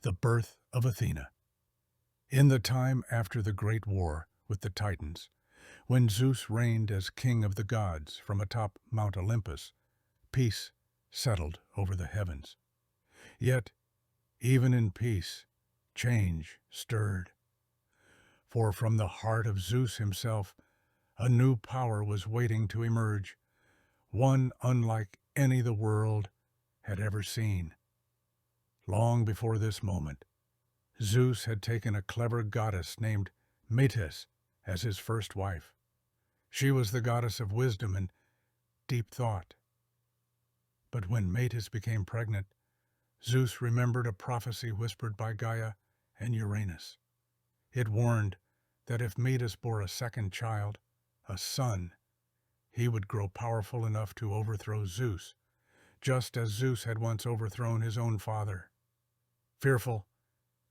The birth of Athena. In the time after the great war with the Titans, when Zeus reigned as king of the gods from atop Mount Olympus, peace settled over the heavens. Yet, even in peace, change stirred. For from the heart of Zeus himself, a new power was waiting to emerge, one unlike any the world had ever seen. Long before this moment, Zeus had taken a clever goddess named Metis as his first wife. She was the goddess of wisdom and deep thought. But when Metis became pregnant, Zeus remembered a prophecy whispered by Gaia and Uranus. It warned that if Metis bore a second child, a son, he would grow powerful enough to overthrow Zeus, just as Zeus had once overthrown his own father. Fearful,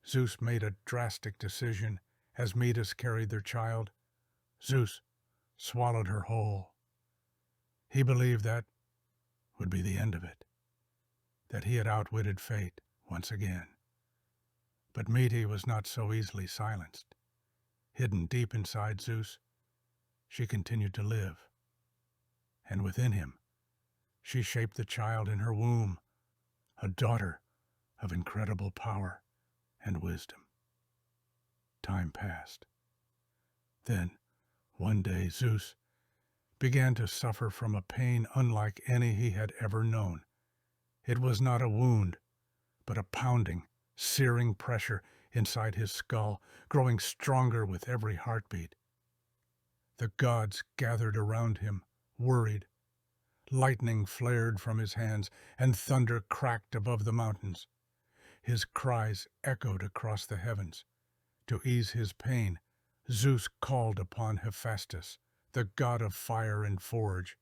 Zeus made a drastic decision as Metis carried their child. Zeus swallowed her whole. He believed that would be the end of it, that he had outwitted fate once again. But Metis was not so easily silenced. Hidden deep inside Zeus, she continued to live. And within him, she shaped the child in her womb, a daughter of incredible power and wisdom. Time passed. Then, one day, Zeus began to suffer from a pain unlike any he had ever known. It was not a wound, but a pounding, searing pressure inside his skull, growing stronger with every heartbeat. The gods gathered around him, worried. Lightning flared from his hands, and thunder cracked above the mountains. His cries echoed across the heavens. To ease his pain, Zeus called upon Hephaestus, the god of fire and forge.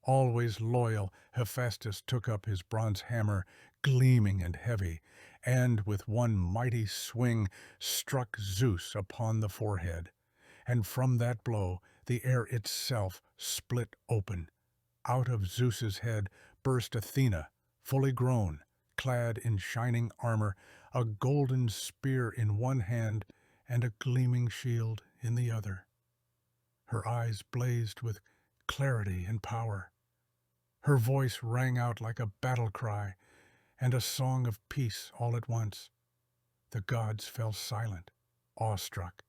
Always loyal, Hephaestus took up his bronze hammer, gleaming and heavy, and with one mighty swing struck Zeus upon the forehead. And from that blow, the air itself split open. Out of Zeus's head burst Athena, fully grown, clad in shining armor, a golden spear in one hand and a gleaming shield in the other. Her eyes blazed with clarity and power. Her voice rang out like a battle cry and a song of peace all at once. The gods fell silent, awestruck.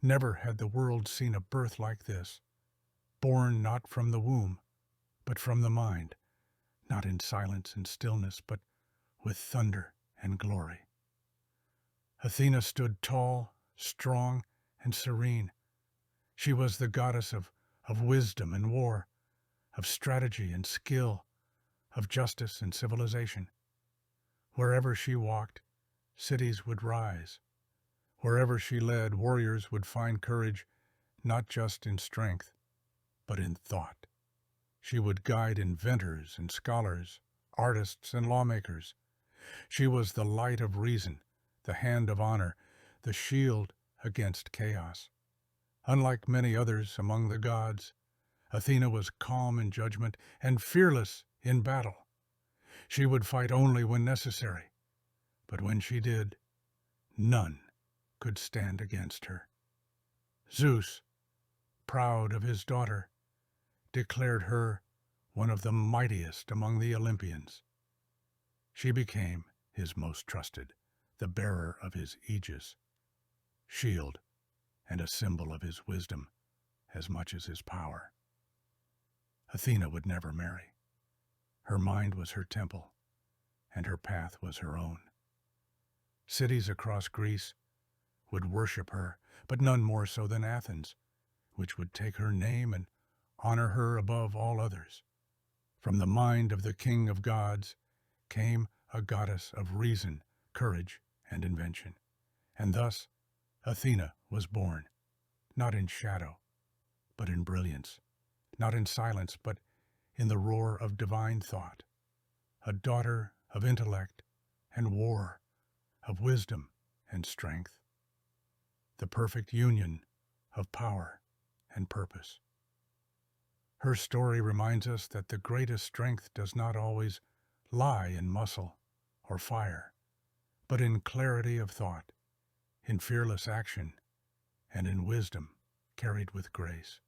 Never had the world seen a birth like this, born not from the womb, but from the mind, not in silence and stillness, but with thunder and glory. Athena stood tall, strong, and serene. She was the goddess of wisdom and war, of strategy and skill, of justice and civilization. Wherever she walked, cities would rise. Wherever she led, warriors would find courage, not just in strength, but in thought. She would guide inventors and scholars, artists and lawmakers. She was the light of reason, the hand of honor, the shield against chaos. Unlike many others among the gods, Athena was calm in judgment and fearless in battle. She would fight only when necessary, but when she did, none could stand against her. Zeus, proud of his daughter, declared her one of the mightiest among the Olympians. She became his most trusted, the bearer of his aegis, shield, and a symbol of his wisdom as much as his power. Athena would never marry. Her mind was her temple, and her path was her own. Cities across Greece would worship her, but none more so than Athens, which would take her name and honor her above all others. From the mind of the king of gods came a goddess of reason, courage, and invention. And thus Athena was born, not in shadow, but in brilliance, not in silence, but in the roar of divine thought, a daughter of intellect and war, of wisdom and strength, the perfect union of power and purpose. Her story reminds us that the greatest strength does not always lie in muscle or fire, but in clarity of thought, in fearless action, and in wisdom carried with grace.